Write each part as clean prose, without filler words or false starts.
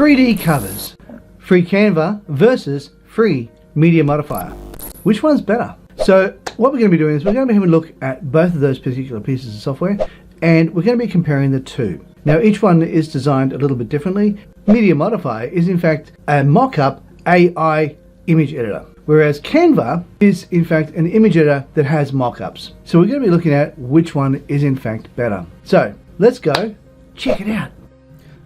3D covers. Free Canva versus free MediaModifier. Which one's better? So what we're going to be doing is we're going to be having a look at both of those particular pieces of software, and we're going to be comparing the two. Now each one is designed a little bit differently. MediaModifier is in fact a mock-up AI image editor, whereas Canva is in fact an image editor that has mock-ups. So we're going to be looking at which one is in fact better. So let's go check it out.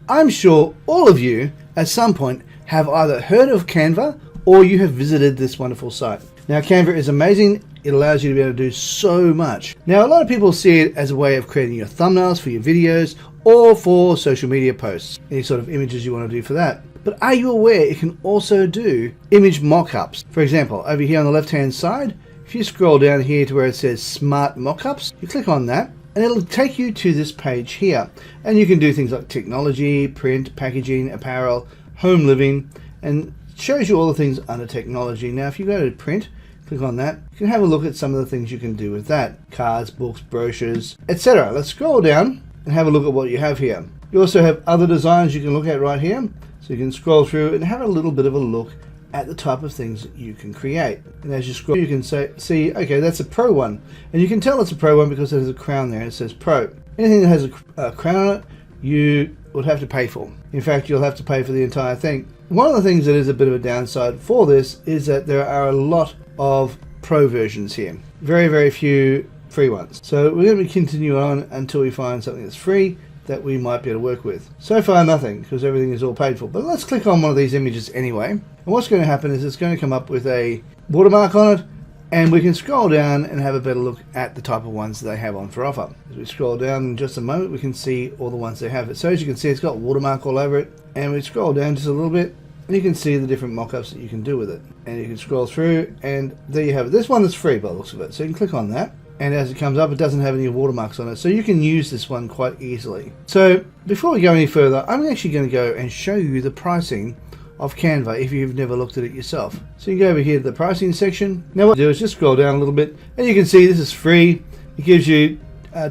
I'm sure all of you at some point have either heard of Canva or you have visited this wonderful site. Now Canva is amazing. It allows you to be able to do so much. Now a lot of people see it as a way of creating your thumbnails for your videos or for social media posts, any sort of images you want to do for that. But are you aware it can also do image mock-ups? For example, over here on the left hand side, if you scroll down here to where it says Smart Mockups, you click on that and it'll take you to this page here. And you can do things like technology, print, packaging, apparel, home living, and it shows you all the things under technology. Now if you go to print, click on that, you can have a look at some of the things you can do with that. Cards, books, brochures, etc. Let's scroll down and have a look at what you have here. You also have other designs you can look at right here. So you can scroll through and have a little bit of a look at the type of things that you can create. And as you scroll, you can see, okay, that's a Pro one. And you can tell it's a Pro one because there's a crown there and it says Pro. Anything that has a crown on it, you would have to pay for. In fact, you'll have to pay for the entire thing. One of the things that is a bit of a downside for this is that there are a lot of Pro versions here. Very, very few free ones. So we're going to continue on until we find something that's free that we might be able to work with. So far nothing, because everything is all paid for. But let's click on one of these images anyway. And what's going to happen is it's going to come up with a watermark on it, and we can scroll down and have a better look at the type of ones they have on for offer. As we scroll down in just a moment, we can see all the ones they have. So as you can see, it's got watermark all over it. And we scroll down just a little bit, and you can see the different mock-ups that you can do with it. And you can scroll through, and there you have it. This one is free by the looks of it. So you can click on that. And as it comes up, it doesn't have any watermarks on it, so you can use this one quite easily. So before we go any further, I'm actually going to go and show you the pricing of Canva if you've never looked at it yourself. So you can go over here to the pricing section. Now what you do is just scroll down a little bit, and you can see this is free. It gives you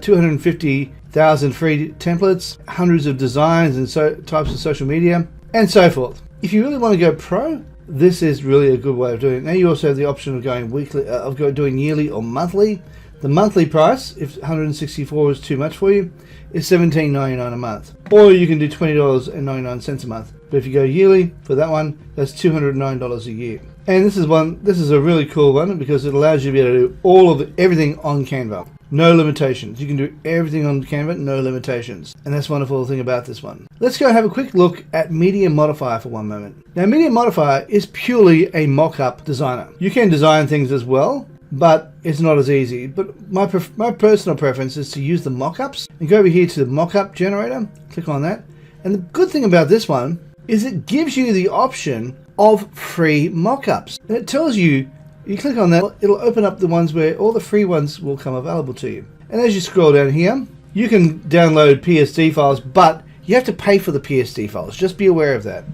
250,000 free templates, hundreds of designs and types of social media, and so forth. If you really want to go pro, this is really a good way of doing it. Now you also have the option of going weekly, doing yearly or monthly. The monthly price, if 164 is too much for you, is $17.99 a month. Or you can do $20.99 a month. But if you go yearly for that one, that's $209 a year. And this is a really cool one because it allows you to be able to do everything on Canva. No limitations. You can do everything on Canva, no limitations. And that's the wonderful thing about this one. Let's go have a quick look at MediaModifier for one moment. Now MediaModifier is purely a mock-up designer. You can design things as well, but it's not as easy. But my personal preference is to use the mock-ups and go over here to the mock-up generator, click on that. And the good thing about this one is it gives you the option of free mock-ups. And it tells you, you click on that, it'll open up the ones where all the free ones will come available to you. And as you scroll down here, you can download PSD files, but you have to pay for the PSD files. Just be aware of that.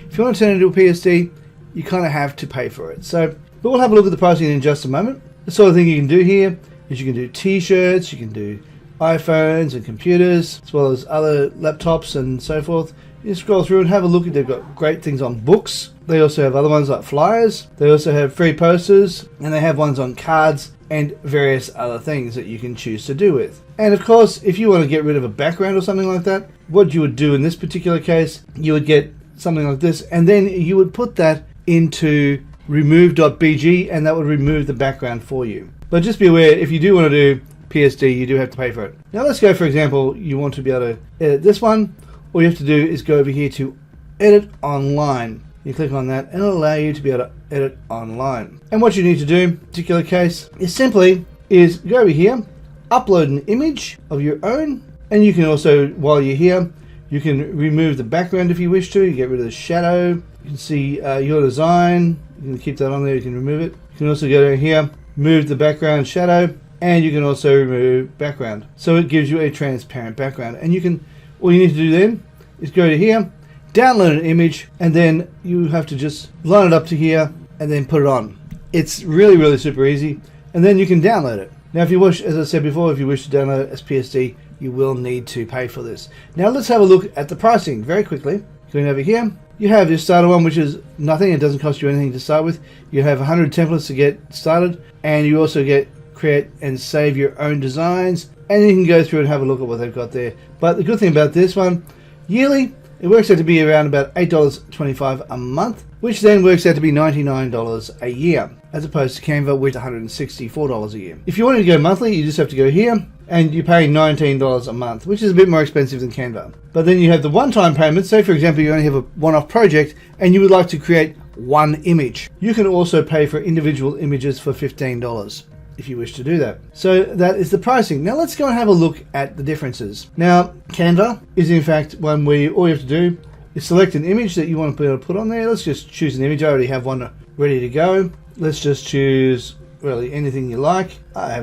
If you want to turn it into a PSD, you kind of have to pay for it. But we'll have a look at the pricing in just a moment. The sort of thing you can do here is you can do t-shirts, you can do iPhones and computers, as well as other laptops and so forth. You scroll through and have a look. They've got great things on books. They also have other ones like flyers. They also have free posters, and they have ones on cards and various other things that you can choose to do with. And of course, if you want to get rid of a background or something like that, what you would do in this particular case, you would get something like this, and then you would put that into remove.bg, and that would remove the background for you. But just be aware, if you do want to do PSD, you do have to pay for it. Now let's go, for example, you want to be able to edit this one. All you have to do is go over here to edit online. You click on that and it'll allow you to be able to edit online. And what you need to do in this particular case is simply go over here, upload an image of your own, and you can also, while you're here, you can remove the background if you wish to. You get rid of the shadow. You can see your design. You can keep that on there, you can remove it. You can also go down here, move the background shadow, and you can also remove background. So it gives you a transparent background. And all you need to do then is go to here, download an image, and then you have to just line it up to here and then put it on. It's really, really super easy. And then you can download it. Now if you wish, as I said before, if you wish to download it as PSD, you will need to pay for this. Now let's have a look at the pricing very quickly. Going over here, You have your starter one, which is nothing. It doesn't cost you anything to start with. You have 100 templates to get started, and you also get create and save your own designs, and you can go through and have a look at what they've got there. But the good thing about this one, yearly, it works out to be around about $8.25 a month, which then works out to be $99 a year, as opposed to Canva, which is $164 a year. If you wanted to go monthly, you just have to go here, and you're paying $19 a month, which is a bit more expensive than Canva. But then you have the one-time payment. Say, for example, you only have a one-off project, and you would like to create one image. You can also pay for individual images for $15. If you wish to do that. So that is the pricing. Now let's go and have a look at the differences. Now Canva is in fact one where all you have to do is select an image that you want to be able to put on there. Let's just choose an image. I already have one ready to go. Let's just choose really anything you like. I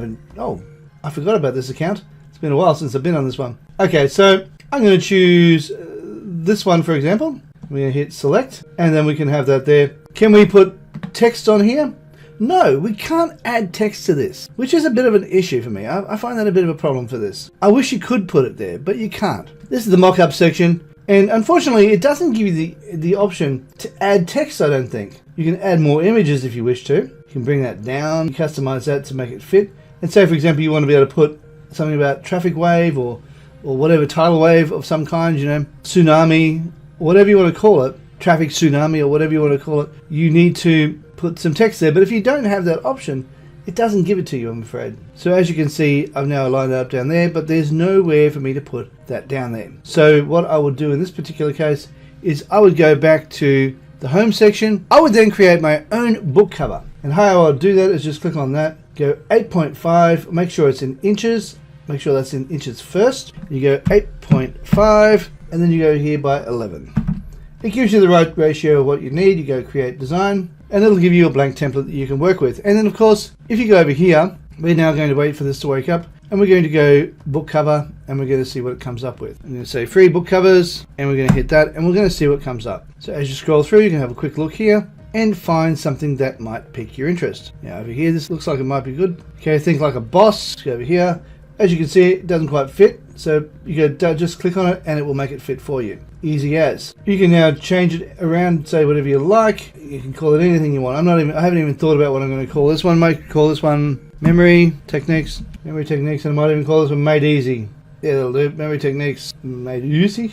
forgot about this account. It's been a while since I've been on this one. Okay, so I'm going to choose this one, for example. We're going to hit select, and then we can have that there. Can we put text on here? No, we can't add text to this, which is a bit of an issue for me. I find that a bit of a problem for this. I wish you could put it there, but you can't. This is the mockup section, and unfortunately it doesn't give you the option to add text, I don't think. You can add more images if you wish to. You can bring that down, customize that to make it fit. And say, for example, you want to be able to put something about traffic wave or whatever, tidal wave of some kind, you know, tsunami, whatever you want to call it, traffic tsunami or whatever you want to call it, you need to put some text there. But if you don't have that option, it doesn't give it to you, I'm afraid. So as you can see, I've now lined it up down there, but there's nowhere for me to put that down there. So what I would do in this particular case is I would go back to the home section. I would then create my own book cover. And how I would do that is just click on that, go 8.5, make sure it's in inches, make sure that's in inches first. You go 8.5, and then you go here by 11. It gives you the right ratio of what you need. You go create design, and it'll give you a blank template that you can work with. And then of course, if you go over here, we're now going to wait for this to wake up, and we're going to go book cover, and we're going to see what it comes up with. I'm going to say free book covers, and we're going to hit that, and we're going to see what comes up. So as you scroll through, you can have a quick look here and find something that might pique your interest. Now over here, this looks like it might be good. Okay, think like a boss. Let's go over here. As you can see, it doesn't quite fit, so you go just click on it and it will make it fit for you. Easy as. You can now change it around, say whatever you like. You can call it anything you want. I haven't even thought about what I'm going to call this one. Might call this one Memory Techniques, and I might even call this one Made Easy. Yeah, it'll do. Memory Techniques Made Easy.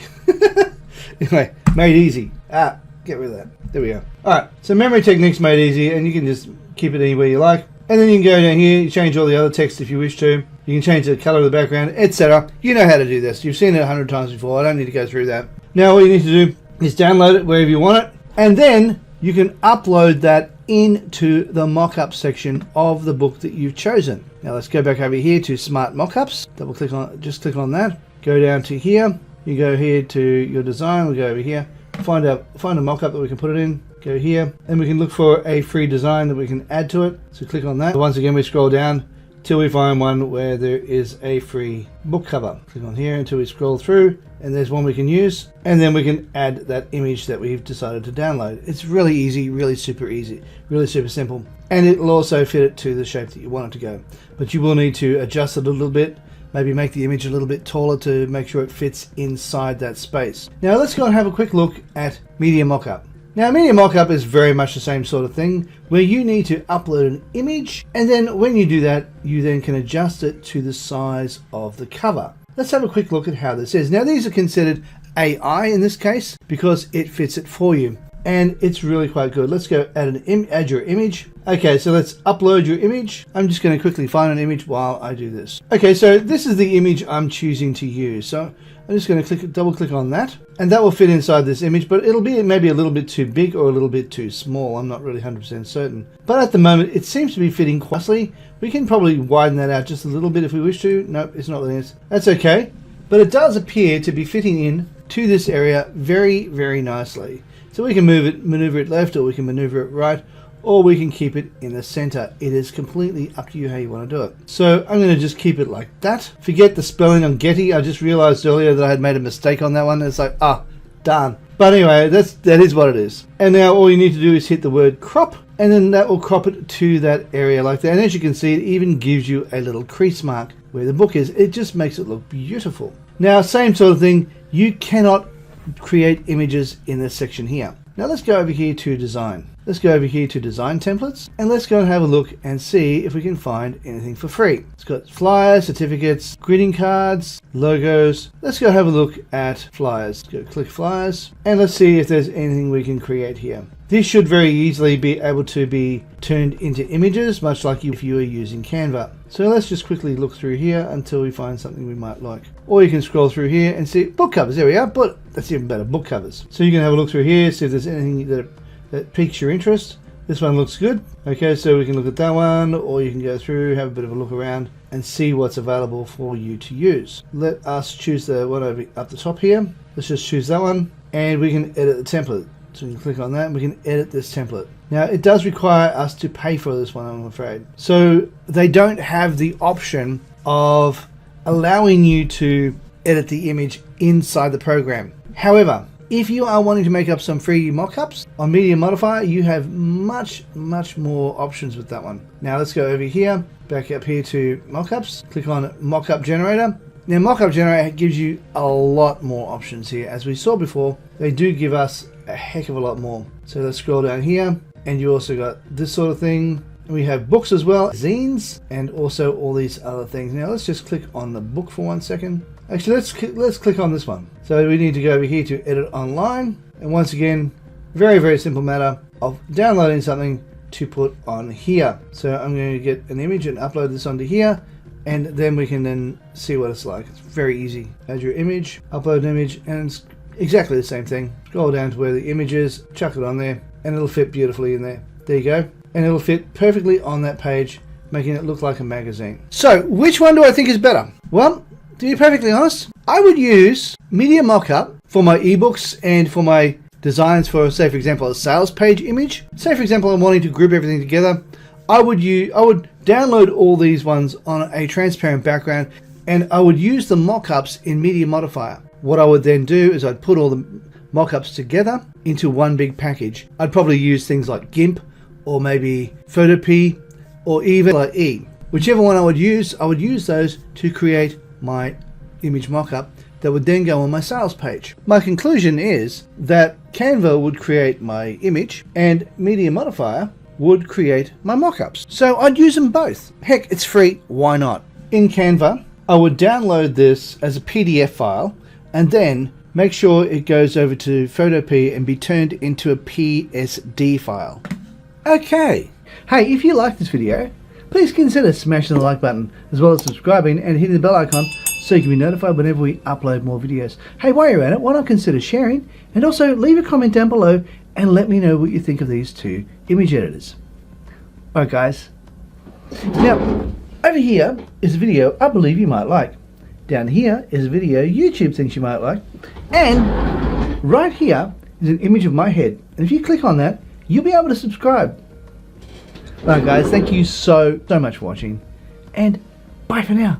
Anyway, Made Easy. Get rid of that. There we go. Alright, so Memory Techniques Made Easy, and you can just keep it anywhere you like. And then you can go down here, you change all the other text if you wish to. You can change the color of the background, etc. You know how to do this. You've seen it 100 times before. I don't need to go through that. Now all you need to do is download it wherever you want it, and then you can upload that into the mockup section of the book that you've chosen. Now let's go back over here to Smart Mockups. Double click on, just click on that. Go down to here. You go here to your design. We'll go over here. Find a mockup that we can put it in. Go here, and we can look for a free design that we can add to it. So click on that. Once again, we scroll down till we find one where there is a free book cover. Click on here until we scroll through, and there's one we can use, and then we can add that image that we've decided to download. It's really easy, really super simple, and it'll also fit it to the shape that you want it to go. But you will need to adjust it a little bit, maybe make the image a little bit taller to make sure it fits inside that space. Now let's go and have a quick look at MediaMockup. Now MediaMockup is very much the same sort of thing, where you need to upload an image, and then when you do that, you then can adjust it to the size of the cover. Let's have a quick look at how this is. Now these are considered AI in this case because it fits it for you, and it's really quite good. Let's go add your image. Okay, so let's upload your image. I'm just going to quickly find an image while I do this. Okay, so this is the image I'm choosing to use. So I'm just going to double click on that, and that will fit inside this image, but it'll be maybe a little bit too big or a little bit too small. I'm not really 100% certain. But at the moment, it seems to be fitting quite nicely. We can probably widen that out just a little bit if we wish to. Nope, it's not like this. That's okay. But it does appear to be fitting in to this area very, very nicely. So we can maneuver it left, or we can maneuver it right, or we can keep it in the center. It is completely up to you how you want to do it. So I'm going to just keep it like that. Forget the spelling on Getty. I just realized earlier that I had made a mistake on that one. It's like, darn. But anyway, that is what it is. And now all you need to do is hit the word crop, and then that will crop it to that area like that. And as you can see, it even gives you a little crease mark where the book is. It just makes it look beautiful. Now, same sort of thing. You cannot create images in this section here. Now let's go over here to design. Let's go over here to design templates, and let's go and have a look and see if we can find anything for free. It's got flyers, certificates, greeting cards, logos. Let's go have a look at flyers. Let's go click flyers, and let's see if there's anything we can create here. This should very easily be able to be turned into images, much like if you were using Canva. So let's just quickly look through here until we find something we might like. Or you can scroll through here and see book covers. There we are, but that's even better, book covers. So you can have a look through here, see if there's anything that piques your interest. This one looks good. Okay, so we can look at that one, or you can go through, have a bit of a look around and see what's available for you to use. Let us choose the one over up the top here. Let's just choose that one, and we can edit the template. So we can click on that and we can edit this template. Now it does require us to pay for this one, I'm afraid. So they don't have the option of allowing you to edit the image inside the program. However, if you are wanting to make up some free mockups on MediaModifier, you have much more options with that one. Now let's go over here, back up here to mockups, click on mockup generator. Now mockup generator gives you a lot more options here. As we saw before, they do give us a heck of a lot more. So let's scroll down here, and you also got this sort of thing. We have books as well, zines, and also all these other things. Now let's just click on the book for 1 second. Actually, let's click on this one. So we need to go over here to edit online, and once again, very simple matter of downloading something to put on here. So I'm going to get an image and upload this onto here, and then we can then see what it's like. It's very easy. Add your image, upload an image, and it's exactly the same thing. Scroll down to where the image is, chuck it on there, and it'll fit beautifully in there. There you go. And it'll fit perfectly on that page, making it look like a magazine. So which one do I think is better? Well, to be perfectly honest, I would use Media Mockup for my ebooks and for my designs for, say for example, a sales page image. Say for example, I'm wanting to group everything together. I would download all these ones on a transparent background, and I would use the mockups in MediaModifier. What I would then do is I'd put all the mockups together into one big package. I'd probably use things like GIMP, or maybe 𝗩𝗶𝗱𝗲, or even like E. Whichever one I would use those to create my image mockup that would then go on my sales page. My conclusion is that Canva would create my image and MediaModifier would create my mockups. So I'd use them both. Heck, it's free, why not? In Canva, I would download this as a PDF file and then make sure it goes over to 𝗩𝗶𝗱𝗲 and be turned into a PSD file. Okay. Hey, if you like this video, please consider smashing the like button as well as subscribing and hitting the bell icon so you can be notified whenever we upload more videos. Hey, while you're at it, why not consider sharing, and also leave a comment down below and let me know what you think of these two image editors. Alright guys, now over here is a video I believe you might like. Down here is a video YouTube thinks you might like, and right here is an image of my head, and if you click on that, you'll be able to subscribe. Alright guys, thank you so much for watching, and bye for now.